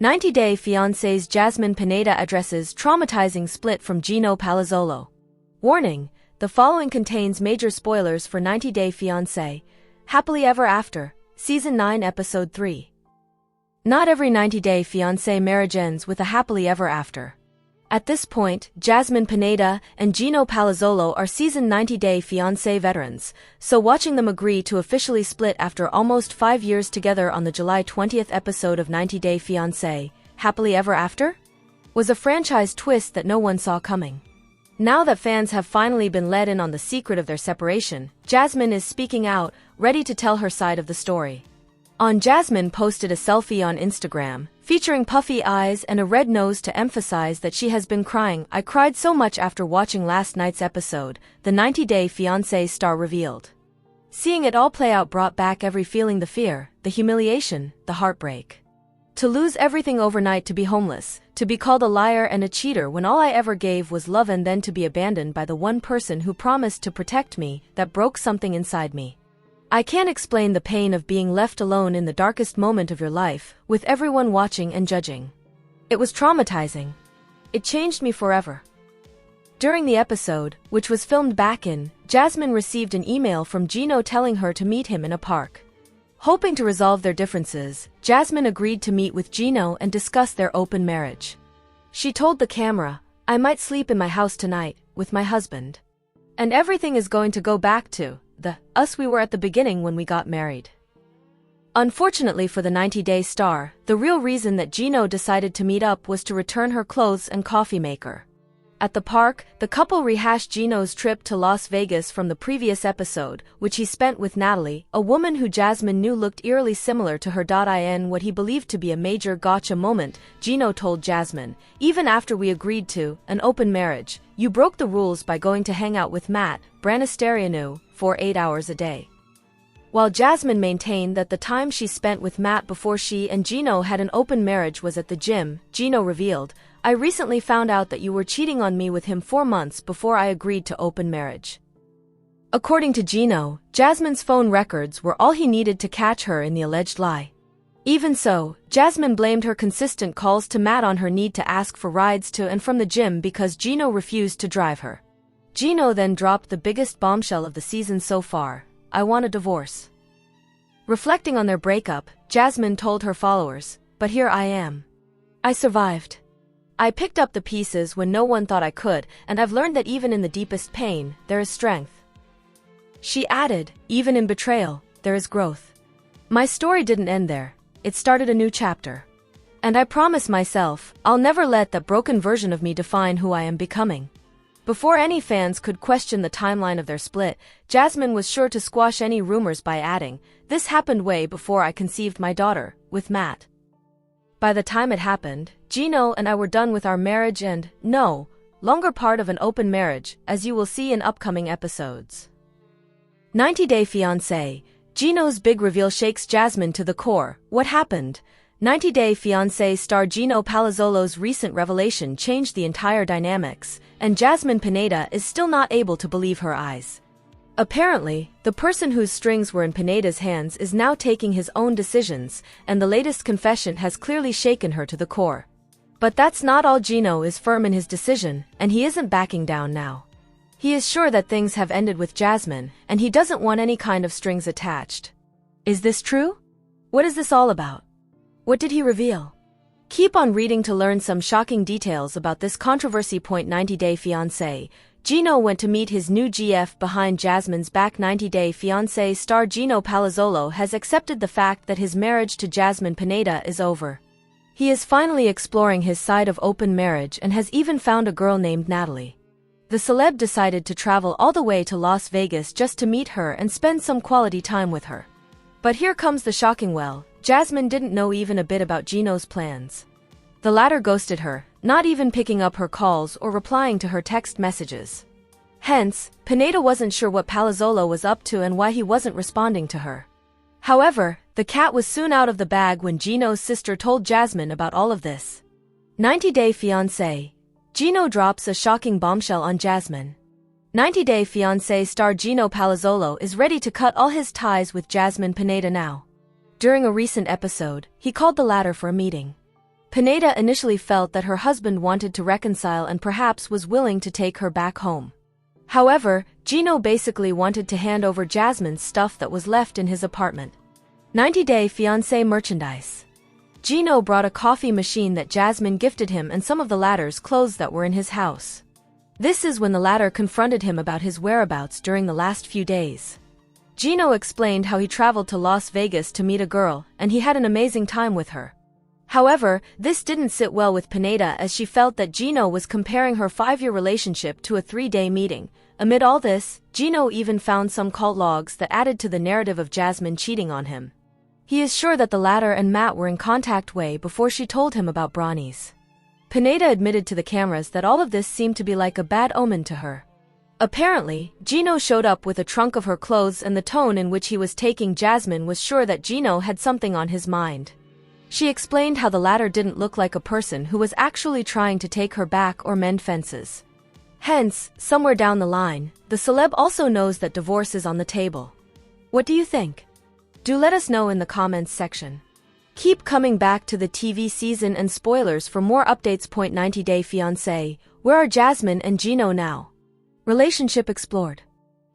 90 Day Fiancé's Jasmine Pineda addresses traumatizing split from Gino Palazzolo. Warning: the following contains major spoilers for 90 Day Fiancé, Happily Ever After, Season 9 Episode 3. Not every 90 Day Fiancé marriage ends with a happily ever after. At this point, Jasmine Pineda and Gino Palazzolo are season 90 Day Fiancé veterans, so watching them agree to officially split after almost 5 years together on the July 20th episode of 90 Day Fiancé, Happily Ever After, was a franchise twist that no one saw coming. Now that fans have finally been let in on the secret of their separation, Jasmine is speaking out, ready to tell her side of the story. Jasmine posted a selfie on Instagram, featuring puffy eyes and a red nose to emphasize that she has been crying. "I cried so much after watching last night's episode," the 90 Day Fiancé star revealed. "Seeing it all play out brought back every feeling, the fear, the humiliation, the heartbreak. To lose everything overnight, to be homeless, to be called a liar and a cheater when all I ever gave was love, and then to be abandoned by the one person who promised to protect me, that broke something inside me. I can't explain the pain of being left alone in the darkest moment of your life, with everyone watching and judging. It was traumatizing. It changed me forever." During the episode, which was filmed back in, Jasmine received an email from Gino telling her to meet him in a park. Hoping to resolve their differences, Jasmine agreed to meet with Gino and discuss their open marriage. She told the camera, "I might sleep in my house tonight, with my husband. And everything is going to go back to the us we were at the beginning when we got married." Unfortunately for the 90 Day star, the real reason that Gino decided to meet up was to return her clothes and coffee maker. At the park, the couple rehashed Gino's trip to Las Vegas from the previous episode, which he spent with Natalie, a woman who Jasmine knew looked eerily similar to her. In what he believed to be a major gotcha moment, Gino told Jasmine, "Even after we agreed to an open marriage, you broke the rules by going to hang out with Matt Branis for 8 hours a day." While Jasmine maintained that the time she spent with Matt before she and Gino had an open marriage was at the gym, Gino revealed, "I recently found out that you were cheating on me with him 4 months before I agreed to open marriage." According to Gino, Jasmine's phone records were all he needed to catch her in the alleged lie. Even so, Jasmine blamed her consistent calls to Matt on her need to ask for rides to and from the gym because Gino refused to drive her. Gino then dropped the biggest bombshell of the season so far: "I want a divorce." Reflecting on their breakup, Jasmine told her followers, "But here I am. I survived. I picked up the pieces when no one thought I could, and I've learned that even in the deepest pain, there is strength." She added, "Even in betrayal, there is growth. My story didn't end there. It started a new chapter. And I promise myself, I'll never let that broken version of me define who I am becoming." Before any fans could question the timeline of their split, Jasmine was sure to squash any rumors by adding, "This happened way before I conceived my daughter, with Matt. By the time it happened, Gino and I were done with our marriage and, no longer part of an open marriage, as you will see in upcoming episodes." 90 Day Fiancé, Gino's big reveal shakes Jasmine to the core. What happened? 90 Day Fiancé star Gino Palazzolo's recent revelation changed the entire dynamics, and Jasmine Pineda is still not able to believe her eyes. Apparently, the person whose strings were in Pineda's hands is now taking his own decisions, and the latest confession has clearly shaken her to the core. But that's not all. Gino is firm in his decision, and he isn't backing down now. He is sure that things have ended with Jasmine, and he doesn't want any kind of strings attached. Is this true? What is this all about? What did he reveal? Keep on reading to learn some shocking details about this controversy. 90 Day Fiancé, Gino went to meet his new GF behind Jasmine's back. 90 Day Fiancé star Gino Palazzolo has accepted the fact that his marriage to Jasmine Pineda is over. He is finally exploring his side of open marriage and has even found a girl named Natalie. The celeb decided to travel all the way to Las Vegas just to meet her and spend some quality time with her. But here comes the shocking: Jasmine didn't know even a bit about Gino's plans. The latter ghosted her, not even picking up her calls or replying to her text messages. Hence, Pineda wasn't sure what Palazzolo was up to and why he wasn't responding to her. However, the cat was soon out of the bag when Gino's sister told Jasmine about all of this. 90 Day Fiancé, Gino drops a shocking bombshell on Jasmine. 90 Day Fiancé star Gino Palazzolo is ready to cut all his ties with Jasmine Pineda now. During a recent episode, he called the latter for a meeting. Pineda initially felt that her husband wanted to reconcile and perhaps was willing to take her back home. However, Gino basically wanted to hand over Jasmine's stuff that was left in his apartment. 90-Day Fiancé merchandise. Gino brought a coffee machine that Jasmine gifted him and some of the latter's clothes that were in his house. This is when the latter confronted him about his whereabouts during the last few days. Gino explained how he traveled to Las Vegas to meet a girl, and he had an amazing time with her. However, this didn't sit well with Pineda as she felt that Gino was comparing her 5-year relationship to a 3-day meeting. Amid all this, Gino even found some cult logs that added to the narrative of Jasmine cheating on him. He is sure that the latter and Matt were in contact way before she told him about Branis. Pineda admitted to the cameras that all of this seemed to be like a bad omen to her. Apparently, Gino showed up with a trunk of her clothes, and the tone in which he was taking Jasmine was sure that Gino had something on his mind. She explained how the latter didn't look like a person who was actually trying to take her back or mend fences. Hence, somewhere down the line, the celeb also knows that divorce is on the table. What do you think? Do let us know in the comments section. Keep coming back to the TV season and spoilers for more updates. 90-Day Fiancé, where are Jasmine and Gino now? Relationship explored.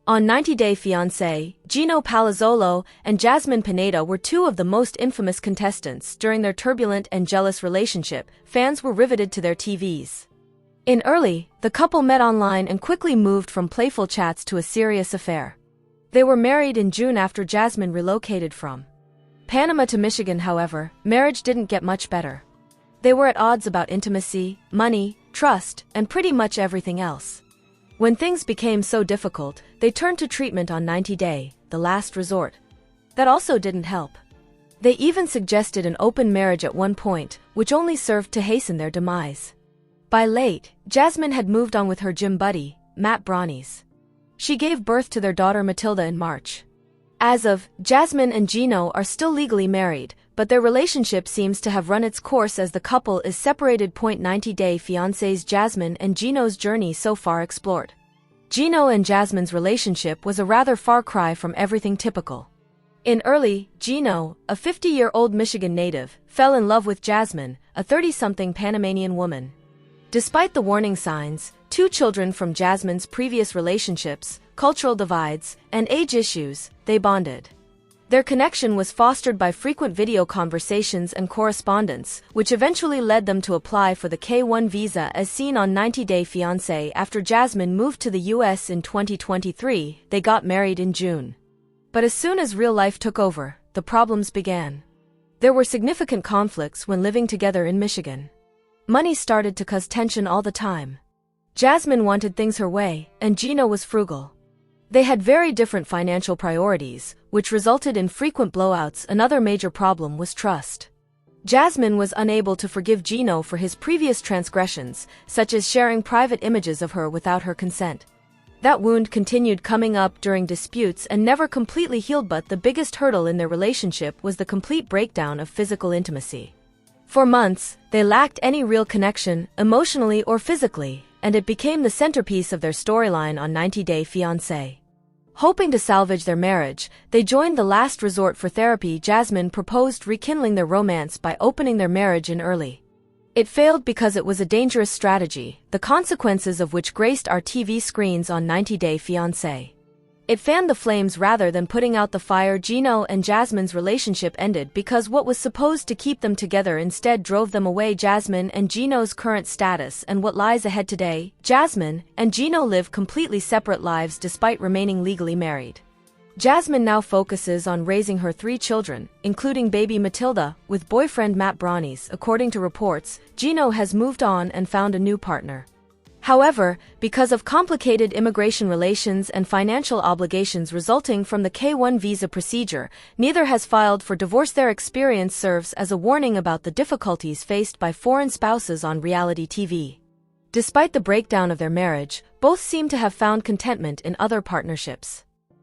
On 90-Day Fiancé, Gino Palazzolo and Jasmine Pineda were two of the most infamous contestants. During their turbulent and jealous relationship, fans were riveted to their TVs. In early, the couple met online and quickly moved from playful chats to a serious affair. They were married in June after Jasmine relocated from Panama to Michigan. However, marriage didn't get much better. They were at odds about intimacy, money, trust, and pretty much everything else. When things became so difficult, they turned to treatment on 90-Day, the last resort. That also didn't help. They even suggested an open marriage at one point, which only served to hasten their demise. By late, Jasmine had moved on with her gym buddy, Matt Branis. She gave birth to their daughter Matilda in March. As of, Jasmine and Gino are still legally married, but their relationship seems to have run its course as the couple is separated. 90-Day Fiancé's Jasmine and Gino's journey so far explored. Gino and Jasmine's relationship was a rather far cry from everything typical. In early, Gino, a 50-year-old Michigan native, fell in love with Jasmine, a 30-something Panamanian woman. Despite the warning signs, 2 children from Jasmine's previous relationships, cultural divides, and age issues, they bonded. Their connection was fostered by frequent video conversations and correspondence, which eventually led them to apply for the K-1 visa as seen on 90-Day Fiancé. After Jasmine moved to the US in 2023, they got married in June. But as soon as real life took over, the problems began. There were significant conflicts when living together in Michigan. Money started to cause tension all the time. Jasmine wanted things her way, and Gino was frugal. They had very different financial priorities, which resulted in frequent blowouts. Another major problem was trust. Jasmine was unable to forgive Gino for his previous transgressions, such as sharing private images of her without her consent. That wound continued coming up during disputes and never completely healed, but the biggest hurdle in their relationship was the complete breakdown of physical intimacy. For months, they lacked any real connection, emotionally or physically, and it became the centerpiece of their storyline on 90-Day Fiancé. Hoping to salvage their marriage, they joined the last resort for therapy. Jasmine proposed rekindling their romance by opening their marriage in early. It failed because it was a dangerous strategy, the consequences of which graced our TV screens on 90-Day Fiancé. It fanned the flames rather than putting out the fire. Gino and Jasmine's relationship ended because what was supposed to keep them together instead drove them away. Jasmine and Gino's current status and what lies ahead today. Jasmine and Gino live completely separate lives despite remaining legally married. Jasmine now focuses on raising her 3 children, including baby Matilda, with boyfriend Matt Branis. According to reports, Gino has moved on and found a new partner. However, because of complicated immigration relations and financial obligations resulting from the K-1 visa procedure, neither has filed for divorce. Their experience serves as a warning about the difficulties faced by foreign spouses on reality TV. Despite the breakdown of their marriage, both seem to have found contentment in other partnerships.